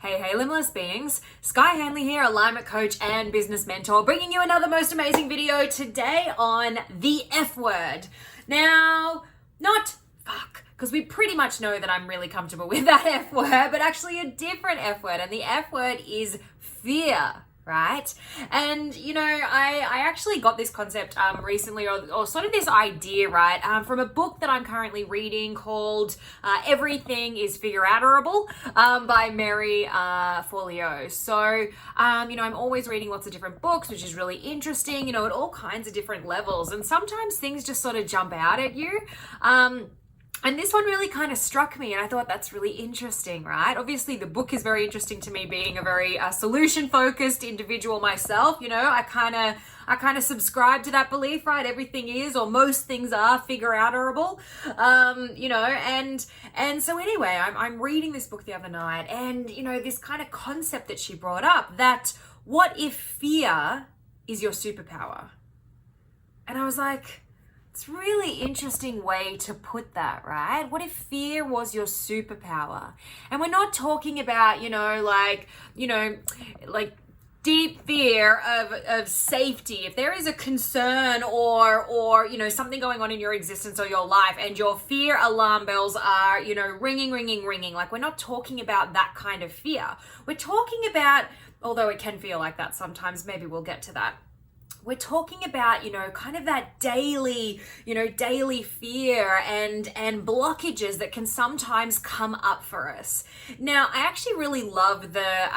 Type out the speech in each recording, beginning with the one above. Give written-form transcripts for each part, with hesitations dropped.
Hey, limitless beings. Skye Hanley here, alignment coach and business mentor, bringing you another most amazing video today on the F word. Now, not fuck, because we pretty much know that I'm really comfortable with that F word, but actually a different F word, and the F word is fear. Right? And, you know, I actually got this concept recently, or sort of this idea, right, from a book that I'm currently reading called Everything is Figure-Outable by Mary Forleo. So, you know, I'm always reading lots of different books, which is really interesting, you know, at all kinds of different levels. And sometimes things just sort of jump out at you. And this one really kind of struck me, and I thought that's really interesting, right? Obviously, the book is very interesting to me, being a very solution-focused individual myself. You know, I kind of subscribe to that belief, right? Everything is, or most things are, figure-outable. You know, and so anyway, I'm reading this book the other night, and you know, this kind of concept that she brought up, that what if fear is your superpower? And I was like, it's a really interesting way to put that, right? What if fear was your superpower? And we're not talking about, like deep fear of safety. If there is a concern or something going on in your existence or your life and your fear alarm bells are, ringing, like we're not talking about that kind of fear. We're talking about, although it can feel like that sometimes, maybe we'll get to that. We're talking about, kind of that daily fear and blockages that can sometimes come up for us. Now, I actually really love the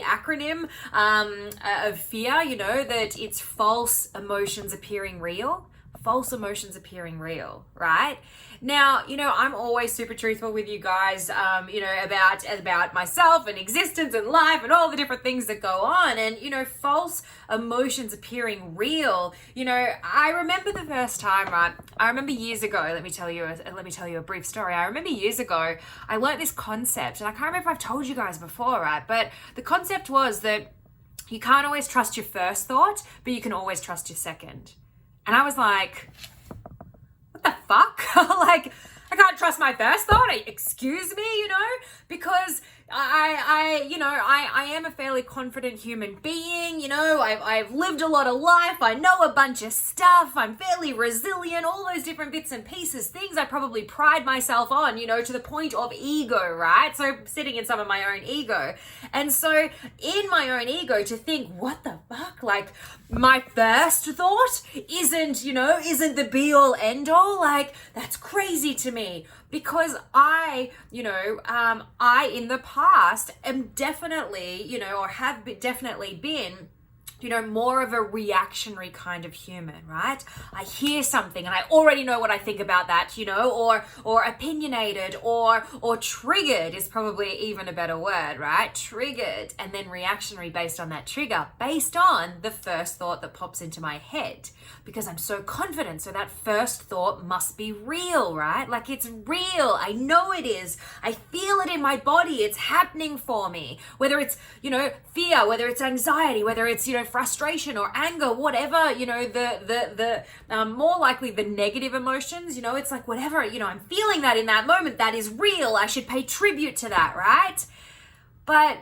acronym of fear, that it's false emotions appearing real. False emotions appearing real, right? Now, I'm always super truthful with you guys, about myself and existence and life and all the different things that go on. And, false emotions appearing real. I remember the first time, right? I remember years ago, let me tell you a brief story. I remember years ago, I learned this concept, and I can't remember if I've told you guys before, right? But the concept was that you can't always trust your first thought, but you can always trust your second. And I was like, what the fuck? Like, I can't trust my first thought. Excuse me, because I am a fairly confident human being. I've lived a lot of life. I know a bunch of stuff. I'm fairly resilient, all those different bits and pieces, things I probably pride myself on, to the point of ego, right? So sitting in some of my own ego. And so in my own ego to think, what the fuck? Like, my first thought isn't the be all end all. Like, that's crazy to me, because I in the past am definitely, or have definitely been, more of a reactionary kind of human, right? I hear something and I already know what I think about that, or opinionated or triggered is probably even a better word, right? Triggered, and then reactionary based on that trigger, based on the first thought that pops into my head, because I'm so confident. So that first thought must be real, right? Like, it's real. I know it is. I feel it in my body. It's happening for me. Whether it's, fear, whether it's anxiety, whether it's, frustration or anger, whatever, the more likely the negative emotions, it's like, whatever, I'm feeling that in that moment, that is real. I should pay tribute to that, right? But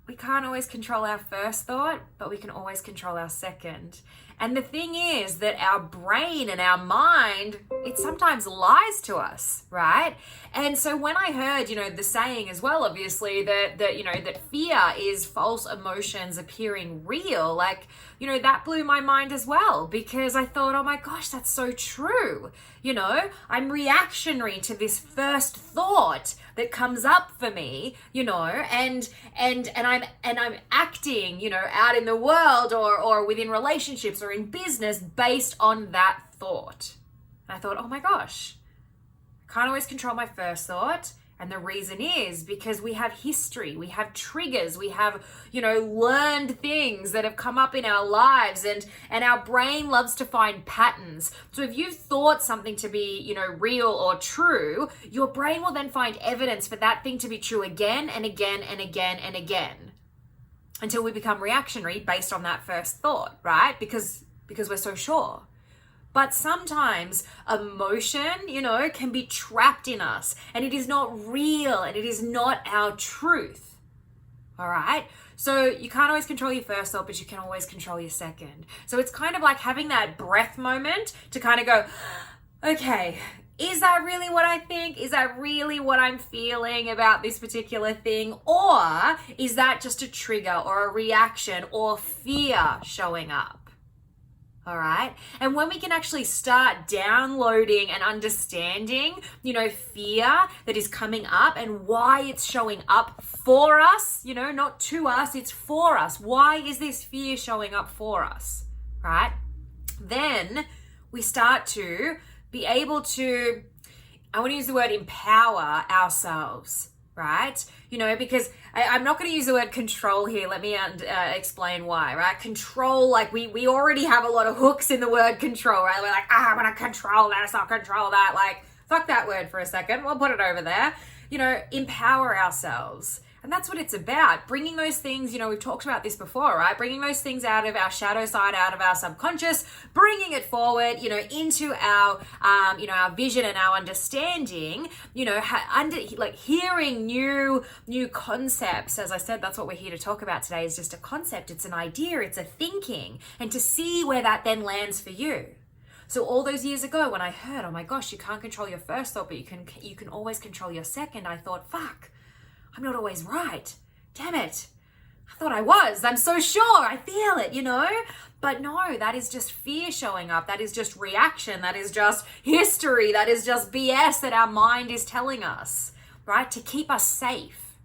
we can't always control our first thought, but we can always control our second. And the thing is that our brain and our mind, it sometimes lies to us, right? And so when I heard, the saying as well, obviously, that fear is false emotions appearing real, like, that blew my mind as well, because I thought, oh my gosh, that's so true. I'm reactionary to this first thought that comes up for me, and I'm acting, out in the world or within relationships or in business based on that thought. And I thought, oh my gosh, I can't always control my first thought. And the reason is because we have history, we have triggers, we have, learned things that have come up in our lives, and our brain loves to find patterns. So if you've thought something to be, real or true, your brain will then find evidence for that thing to be true again and again and again and again, until we become reactionary based on that first thought, right? Because we're so sure. But sometimes emotion, can be trapped in us, and it is not real, and it is not our truth. All right. So you can't always control your first thought, but you can always control your second. So it's kind of like having that breath moment to kind of go, okay, is that really what I think? Is that really what I'm feeling about this particular thing? Or is that just a trigger or a reaction or fear showing up? All right. And when we can actually start downloading and understanding, fear that is coming up and why it's showing up for us, not to us, it's for us. Why is this fear showing up for us? Right? Then we start to be able to, I want to use the word empower ourselves. Right? Because I'm not going to use the word control here. Let me explain why, right? Control, like we already have a lot of hooks in the word control, right? We're like, I'm going to control that. It's not control that. Like, fuck that word for a second. We'll put it over there. Empower ourselves. And that's what it's about. Bringing those things, we've talked about this before, right? Bringing those things out of our shadow side, out of our subconscious, bringing it forward, into our, our vision and our understanding, hearing new concepts. As I said, that's what we're here to talk about today, is just a concept. It's an idea. It's a thinking. And to see where that then lands for you. So all those years ago when I heard, oh my gosh, you can't control your first thought, but you can always control your second, I thought, fuck. I'm not always right. Damn it. I thought I was. I'm so sure. I feel it, But no, that is just fear showing up. That is just reaction. That is just history. That is just BS that our mind is telling us, right? To keep us safe.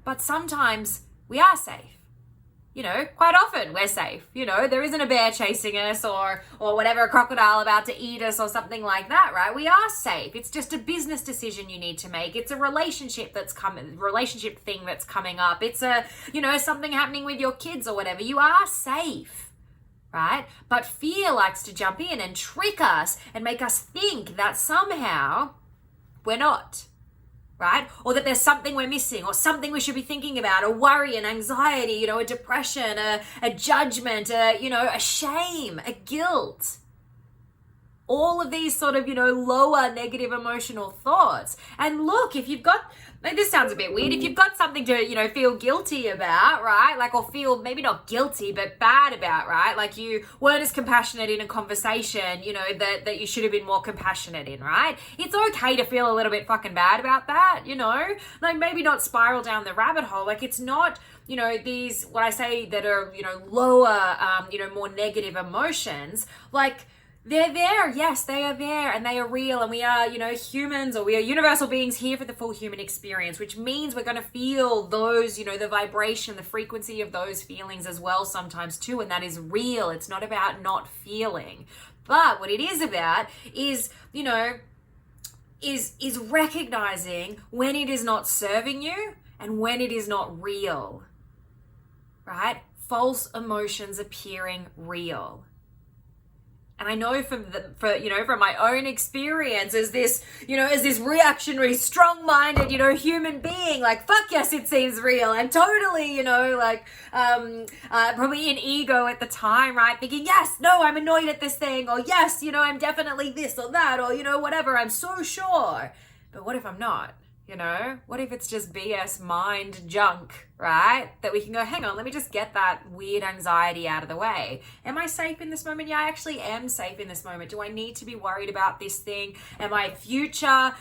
But sometimes we are safe. Quite often we're safe. There isn't a bear chasing us or whatever, a crocodile about to eat us or something like that, right? We are safe. It's just a business decision you need to make. It's a relationship thing that's coming up. It's a, something happening with your kids or whatever. You are safe, right? But fear likes to jump in and trick us and make us think that somehow we're not. Right? Or that there's something we're missing or something we should be thinking about, a worry, an anxiety, a depression, a judgment, a shame, a guilt. All of these sort of, lower negative emotional thoughts. And look, if you've got, this sounds a bit weird, if you've got something to, feel guilty about, right? Like, or feel maybe not guilty, but bad about, right? Like you weren't as compassionate in a conversation, that you should have been more compassionate in, right? It's okay to feel a little bit fucking bad about that, like maybe not spiral down the rabbit hole. Like it's not, these, what I say that are, lower, more negative emotions, like, they're there. Yes, they are there and they are real, and we are, humans, or we are universal beings here for the full human experience, which means we're going to feel those, the vibration, the frequency of those feelings as well sometimes too, and that is real. It's not about not feeling. But what it is about is, is recognizing when it is not serving you and when it is not real, right? False emotions appearing real. And I know from my own experience as this, as this reactionary, strong-minded, human being, like, fuck yes, it seems real. I'm totally, probably in ego at the time, right? Thinking, yes, no, I'm annoyed at this thing, or yes, I'm definitely this or that, or, whatever, I'm so sure. But what if I'm not? What if it's just BS mind junk, right? That we can go, hang on, let me just get that weird anxiety out of the way. Am I safe in this moment? Yeah, I actually am safe in this moment. Do I need to be worried about this thing? Am I future,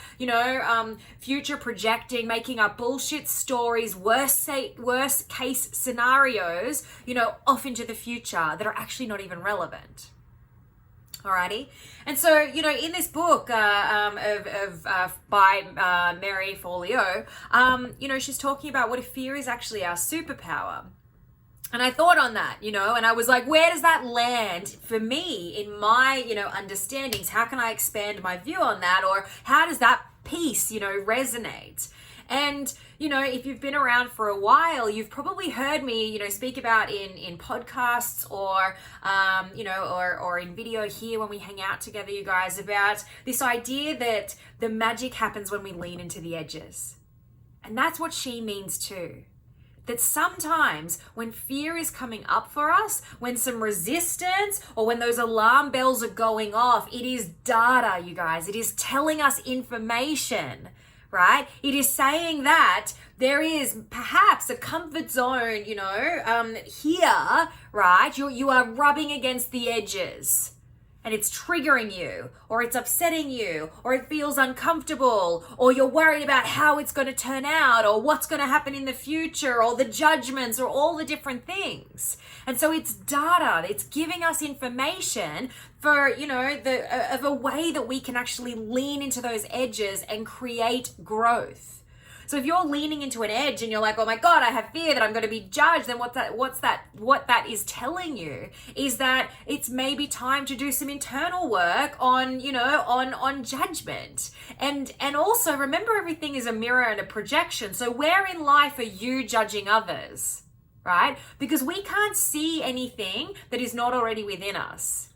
future projecting, making up bullshit stories, worst case scenarios, off into the future that are actually not even relevant? Alrighty. And so, in this book by Mary Forleo, she's talking about what if fear is actually our superpower. And I thought on that, and I was like, where does that land for me in my, understandings? How can I expand my view on that? Or how does that piece, resonate? And, if you've been around for a while, you've probably heard me, speak about in podcasts or, or in video here when we hang out together, you guys, about this idea that the magic happens when we lean into the edges. And that's what she means too. That sometimes when fear is coming up for us, when some resistance or when those alarm bells are going off, it is data, you guys. It is telling us information, right? It is saying that there is perhaps a comfort zone, here, right? You are rubbing against the edges and it's triggering you, or it's upsetting you, or it feels uncomfortable, or you're worried about how it's going to turn out, or what's going to happen in the future, or the judgments, or all the different things. And so it's data. It's giving us information for, of a way that we can actually lean into those edges and create growth. So if you're leaning into an edge and you're like, oh my God, I have fear that I'm going to be judged, then what that is telling you is that it's maybe time to do some internal work on, on judgment. And also remember, everything is a mirror and a projection. So where in life are you judging others, right? Because we can't see anything that is not already within us.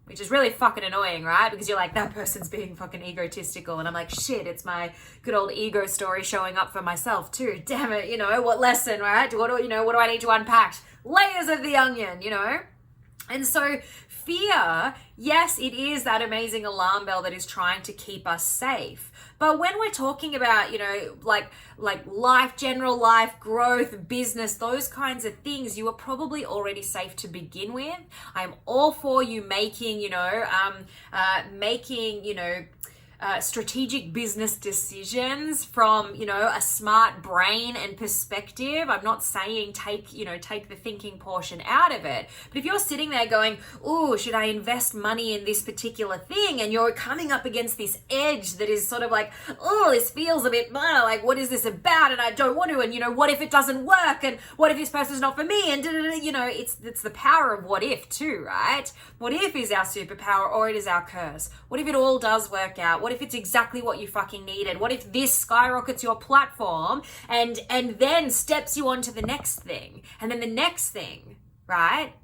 Which is really fucking annoying, right? Because you're like, that person's being fucking egotistical. And I'm like, shit, it's my good old ego story showing up for myself too. Damn it, what lesson, right? What do I need to unpack? Layers of the onion, And so fear, yes, it is that amazing alarm bell that is trying to keep us safe. But when we're talking about, like life, general life, growth, business, those kinds of things, you are probably already safe to begin with. I'm all for you making, strategic business decisions from, a smart brain and perspective. I'm not saying take the thinking portion out of it. But if you're sitting there going, oh, should I invest money in this particular thing? And you're coming up against this edge that is sort of like, oh, this feels a bit, like, what is this about? And I don't want to. And, what if it doesn't work? And what if this person's not for me? And, it's the power of what if too, right? What if is our superpower, or it is our curse? What if it all does work out? What if it's exactly what you fucking needed? What if this skyrockets your platform and then steps you on to the next thing, and then the next thing, right?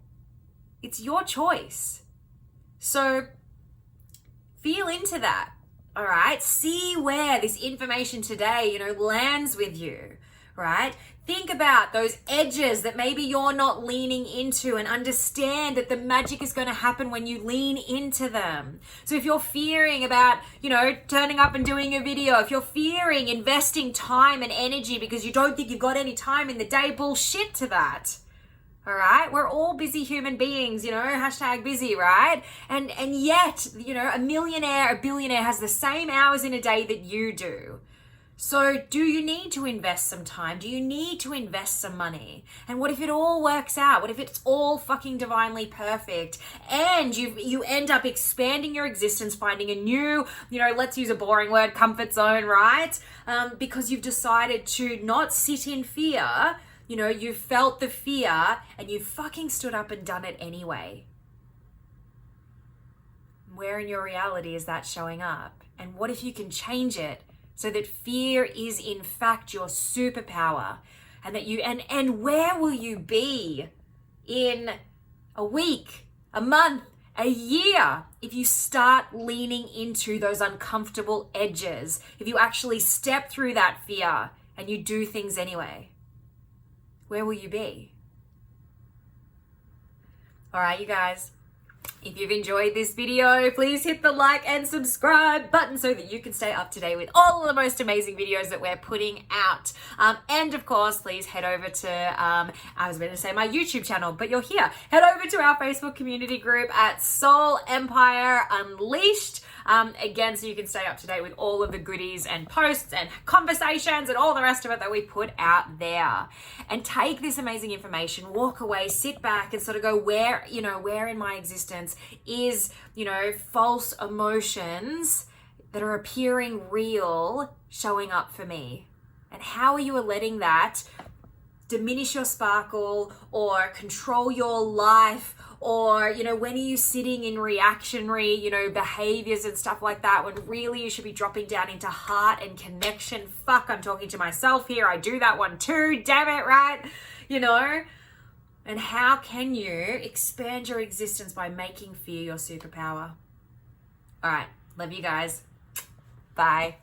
It's your choice. So feel into that, all right? See where this information today, lands with you, right? Think about those edges that maybe you're not leaning into, and understand that the magic is going to happen when you lean into them. So if you're fearing about, turning up and doing a video, if you're fearing investing time and energy because you don't think you've got any time in the day, bullshit to that. All right. We're all busy human beings, #busy, right? And yet, a millionaire, a billionaire has the same hours in a day that you do. So do you need to invest some time? Do you need to invest some money? And what if it all works out? What if it's all fucking divinely perfect and you end up expanding your existence, finding a new, let's use a boring word, comfort zone, right? Because you've decided to not sit in fear. You felt the fear and you fucking stood up and done it anyway. Where in your reality is that showing up? And what if you can change it so that fear is in fact your superpower, and that and where will you be in a week, a month, a year if you start leaning into those uncomfortable edges, if you actually step through that fear and you do things anyway? Where will you be? All right, you guys. If you've enjoyed this video, please hit the like and subscribe button so that you can stay up to date with all of the most amazing videos that we're putting out. And of course, please head over to, I was going to say my YouTube channel, but you're here. Head over to our Facebook community group at Soul Empire Unleashed. Again, so you can stay up to date with all of the goodies and posts and conversations and all the rest of it that we put out there. And take this amazing information, walk away, sit back and sort of go, where in my existence is, false emotions that are appearing real showing up for me? And how are you letting that diminish your sparkle or control your life? Or, when are you sitting in reactionary, behaviors and stuff like that, when really you should be dropping down into heart and connection? Fuck, I'm talking to myself here. I do that one too. Damn it, right? And how can you expand your existence by making fear your superpower? All right. Love you guys. Bye.